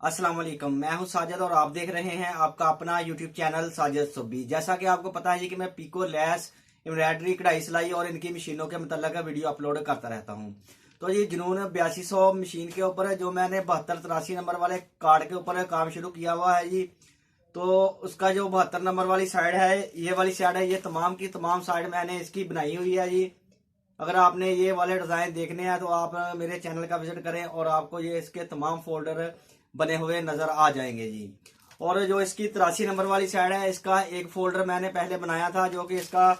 अस्सलाम वालेकुम। मैं हूं साजिद और आप देख रहे हैं आपका अपना यूट्यूब चैनल साजिद सुब्बी। जैसा कि आपको पता है जी कि मैं पीको, लैस, एम्ब्रॉयडरी, कढ़ाई सिलाई और इनकी मशीनों के मतलब वीडियो अपलोड करता रहता हूं। तो ये जुनून 8200 मशीन के ऊपर जो मैंने 7283 नंबर वाले कार्ड के ऊपर काम शुरू किया हुआ है जी। तो उसका जो 72 नंबर वाली साइड है, ये वाली साइड है, ये तमाम की तमाम साइड मैंने इसकी बनाई हुई है जी। अगर आपने ये वाले डिजाइन देखने हैं तो आप मेरे चैनल का विजिट करें और आपको ये इसके तमाम फोल्डर बने हुए नजर आ जाएंगे जी। और जो इसकी 83 नंबर वाली साइड है, इसका एक फोल्डर मैंने पहले बनाया था जो कि इसका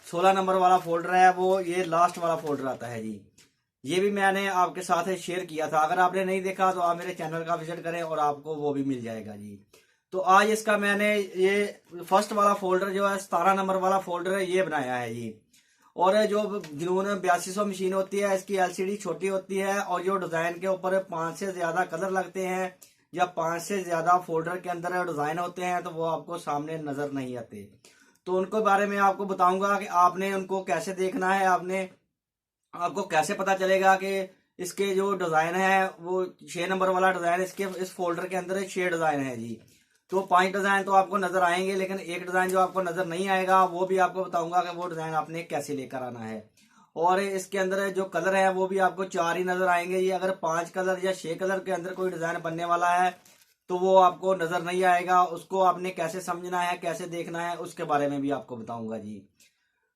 16 नंबर वाला फोल्डर है, वो ये लास्ट वाला फोल्डर आता है जी। ये भी मैंने आपके साथ शेयर किया था। अगर आपने नहीं देखा तो आप मेरे चैनल का विजिट करें और आपको वो भी मिल जाएगा जी। तो आज इसका मैंने ये फर्स्ट वाला फोल्डर जो है 17 नंबर वाला फोल्डर है, ये बनाया है जी। और जो जुनून 8200 मशीन होती है, इसकी एलसीडी छोटी होती है और जो डिजाइन के ऊपर 5 से ज्यादा कलर लगते हैं या 5 से ज्यादा फोल्डर के अंदर डिजाइन होते हैं तो वो आपको सामने नजर नहीं आते। तो उनको बारे में आपको बताऊंगा कि आपने उनको कैसे देखना है, आपको कैसे पता चलेगा कि इसके जो डिजाइन है वो 6 नंबर वाला डिजाइन, इसके इस फोल्डर के अंदर 6 डिजाइन है जी। तो 5 डिजाइन तो आपको नजर आएंगे, लेकिन एक डिजाइन जो आपको नजर नहीं आएगा वो भी आपको बताऊंगा कि वो डिजाइन आपने कैसे लेकर आना है। और इसके अंदर जो कलर है वो भी आपको 4 ही नजर आएंगे। ये अगर 5 कलर या 6 कलर के अंदर कोई डिजाइन बनने वाला है तो वो आपको नजर नहीं आएगा। उसको आपने कैसे समझना है, कैसे देखना है, उसके बारे में भी आपको बताऊंगा जी।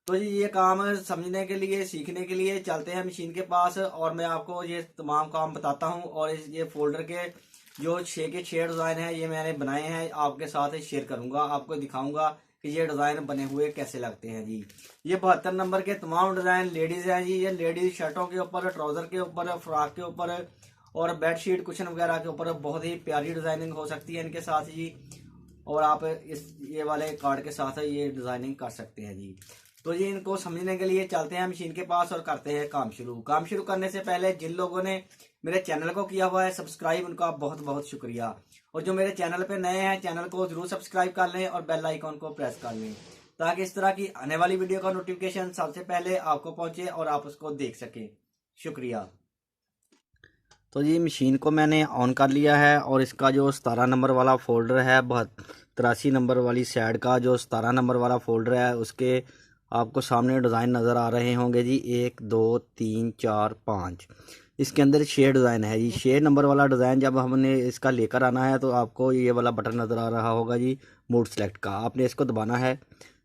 तो जी ये काम समझने के लिए, सीखने के लिए चलते हैं मशीन के पास और मैं आपको ये तमाम काम बताता हूँ। और ये फोल्डर के जो 6 के 6 डिजाइन है ये मैंने बनाए हैं, आपके साथ शेयर करूंगा, आपको दिखाऊंगा कि ये डिजाइन बने हुए कैसे लगते हैं जी। ये 72 नंबर के तमाम डिजाइन लेडीज हैं जी। ये लेडीज शर्टों के ऊपर, ट्राउजर के ऊपर, फ्रॉक के ऊपर और बेडशीट कुशन वगैरह के ऊपर बहुत ही प्यारी डिजाइनिंग हो सकती है इनके साथ जी। और आप इस ये वाले कार्ड के साथ ये डिजाइनिंग कर सकते हैं जी। तो जी इनको समझने के लिए चलते हैं मशीन के पास और करते हैं काम शुरू। काम शुरू करने से पहले जिन लोगों ने मेरे चैनल को किया हुआ है सब्सक्राइब, उनका बहुत बहुत शुक्रिया। और जो मेरे चैनल पे नए हैं, चैनल को जरूर सब्सक्राइब कर लें और बेल आइकॉन को प्रेस कर लें ताकि इस तरह की आने वाली वीडियो का नोटिफिकेशन सबसे पहले आपको पहुंचे और आप उसको देख सकें। शुक्रिया। तो जी मशीन को मैंने ऑन कर लिया है और इसका जो 17 नंबर वाला फोल्डर है, 83 नंबर वाली साइड का जो 17 नंबर वाला फोल्डर है, उसके आपको सामने डिज़ाइन नज़र आ रहे होंगे जी। 1 2 3 4 5, इसके अंदर 6 डिज़ाइन है जी। 6 नंबर वाला डिज़ाइन जब हमने इसका लेकर आना है तो आपको ये वाला बटन नज़र आ रहा होगा जी, मोड सेलेक्ट का। आपने इसको दबाना है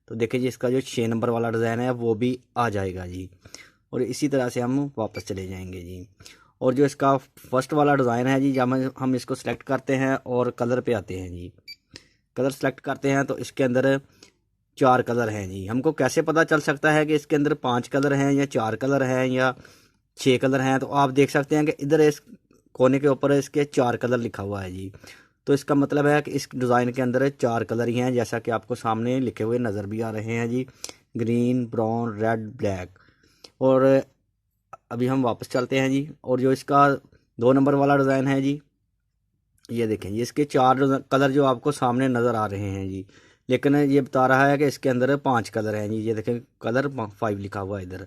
तो देखिए जी इसका जो 6 नंबर वाला डिज़ाइन है वो भी आ जाएगा जी। और इसी तरह से हम वापस चले जाएंगे जी। और जो इसका फर्स्ट वाला डिज़ाइन है जी, जब हम इसको सेलेक्ट करते हैं और कलर पे आते हैं जी, कलर सेलेक्ट करते हैं तो इसके अंदर 4 कलर हैं जी। हमको कैसे पता चल सकता है कि इसके अंदर 5 कलर हैं या 4 कलर हैं या 6 कलर हैं? तो आप देख सकते हैं कि इधर इस कोने के ऊपर इसके 4 कलर लिखा हुआ है जी। तो इसका मतलब है कि इस डिज़ाइन के अंदर 4 कलर ही हैं, जैसा कि आपको सामने लिखे हुए नज़र भी आ रहे हैं जी, ग्रीन, ब्राउन, रेड, ब्लैक। और अभी हम वापस चलते हैं जी। और जो इसका 2 नंबर वाला डिज़ाइन है जी, ये देखें ये इसके 4 कलर जो आपको सामने नज़र आ रहे हैं जी, लेकिन ये बता रहा है कि इसके अंदर 5 कलर हैं जी। ये देखें कलर 5 लिखा हुआ है इधर।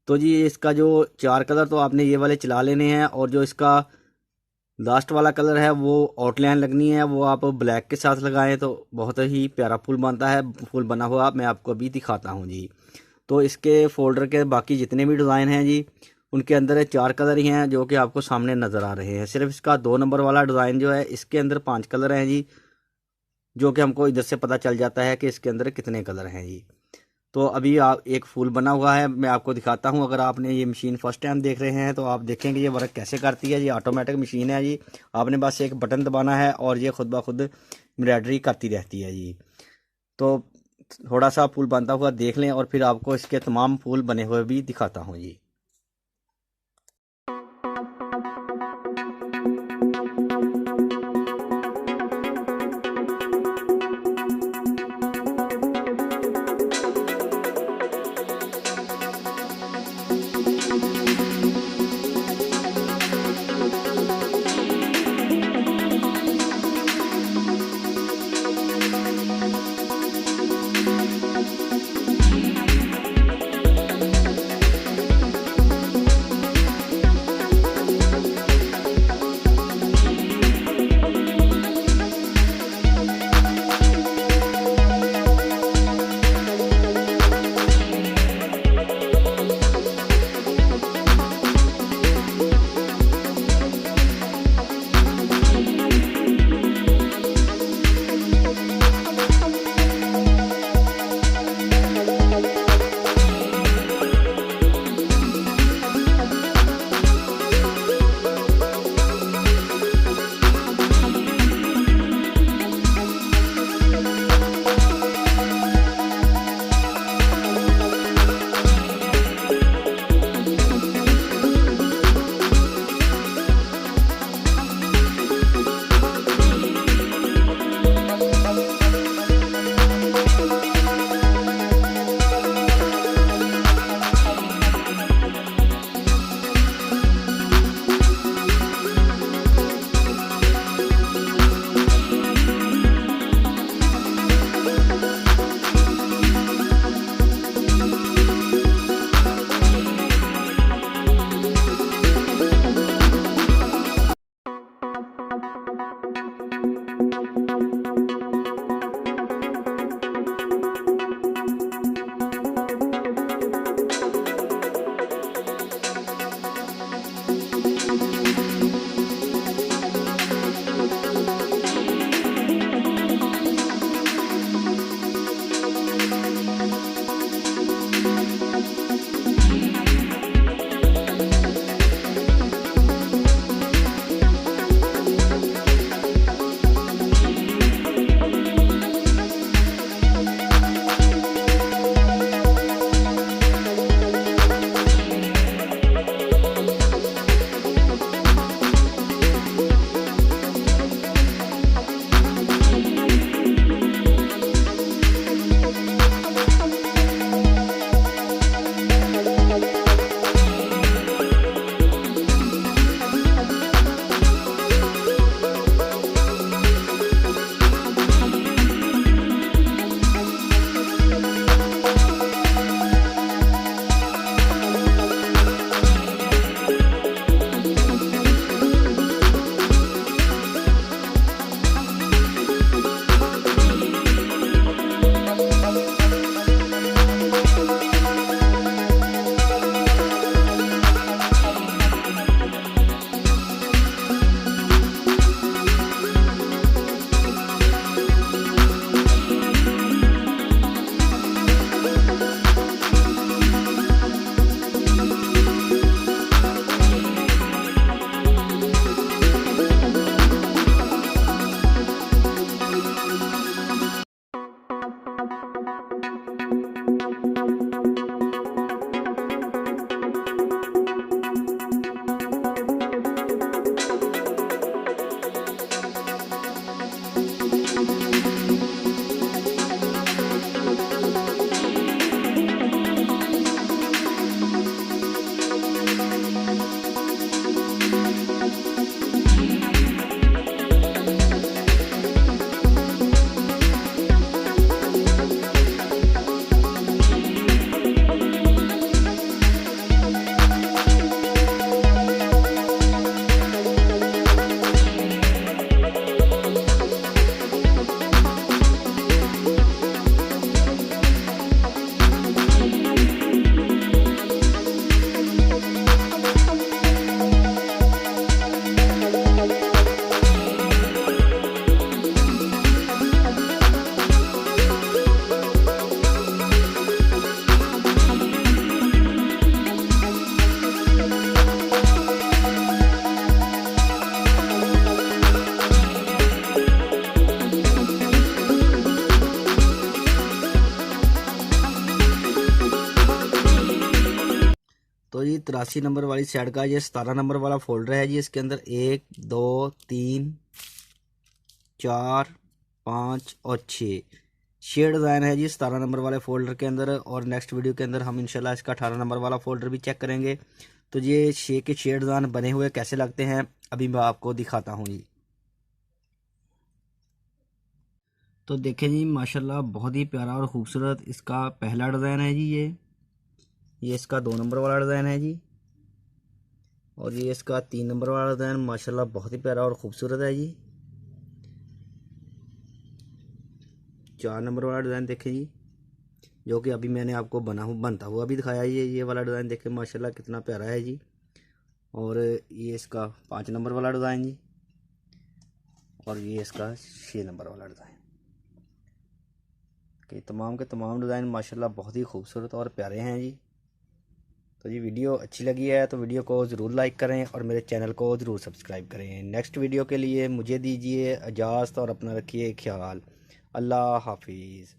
तो जी इसका जो 4 कलर तो आपने ये वाले चला लेने हैं। और जो इसका लास्ट वाला कलर है वो आउटलाइन लगनी है, वो आप ब्लैक के साथ लगाएं तो बहुत ही प्यारा फूल बनता है। फूल बना हुआ मैं आपको अभी दिखाता हूँ जी। तो इसके फोल्डर के बाकी जितने भी डिज़ाइन हैं जी, उनके अंदर 4 कलर ही हैं जो कि आपको सामने नज़र आ रहे हैं। सिर्फ इसका 2 नंबर वाला डिज़ाइन जो है, इसके अंदर 5 कलर हैं जी, जो कि हमको इधर से पता चल जाता है कि इसके अंदर कितने कलर हैं जी। तो अभी आप एक फूल बना हुआ है, मैं आपको दिखाता हूँ। अगर आपने ये मशीन फर्स्ट टाइम देख रहे हैं तो आप देखेंगे ये वर्क कैसे करती है। ये ऑटोमेटिक मशीन है जी, आपने बस एक बटन दबाना है और ये खुद ब खुद एम्ब्रॉयडरी करती रहती है जी। तो थोड़ा सा फूल बनता हुआ देख लें और फिर आपको इसके तमाम फूल बने हुए भी दिखाता हूँ जी। 81 नंबर वाली साइड का ये 17 नंबर वाला फोल्डर है जी। इसके अंदर 1 2 3 4 5 और 6 डिज़ाइन है जी 17 नंबर वाले फोल्डर के अंदर। और नेक्स्ट वीडियो के अंदर हम इंशाल्लाह इसका 18 नंबर वाला फोल्डर भी चेक करेंगे। तो ये 6 के 6 डिज़ाइन बने हुए कैसे लगते हैं अभी मैं आपको दिखाता हूँ जी। तो देखें जी माशाल्लाह बहुत ही प्यारा और ख़ूबसूरत इसका पहला डिज़ाइन है जी। ये इसका 2 नंबर वाला डिज़ाइन है जी। और ये इसका 3 नंबर वाला डिज़ाइन माशाल्लाह बहुत ही प्यारा और ख़ूबसूरत है जी। 4 नंबर वाला डिज़ाइन देखें जी, जो कि अभी मैंने आपको बनता हुआ भी दिखाया। ये वाला डिज़ाइन देखें माशाल्लाह कितना प्यारा है जी। और ये इसका 5 नंबर वाला डिज़ाइन जी। और ये इसका 6 नंबर वाला डिज़ाइन। कि तमाम के तमाम डिज़ाइन माशाल्लाह बहुत ही खूबसूरत और प्यारे हैं जी। तो ये वीडियो अच्छी लगी है तो वीडियो को ज़रूर लाइक करें और मेरे चैनल को ज़रूर सब्सक्राइब करें। नेक्स्ट वीडियो के लिए मुझे दीजिए इजाज़त और अपना रखिए ख्याल। अल्लाह हाफिज़।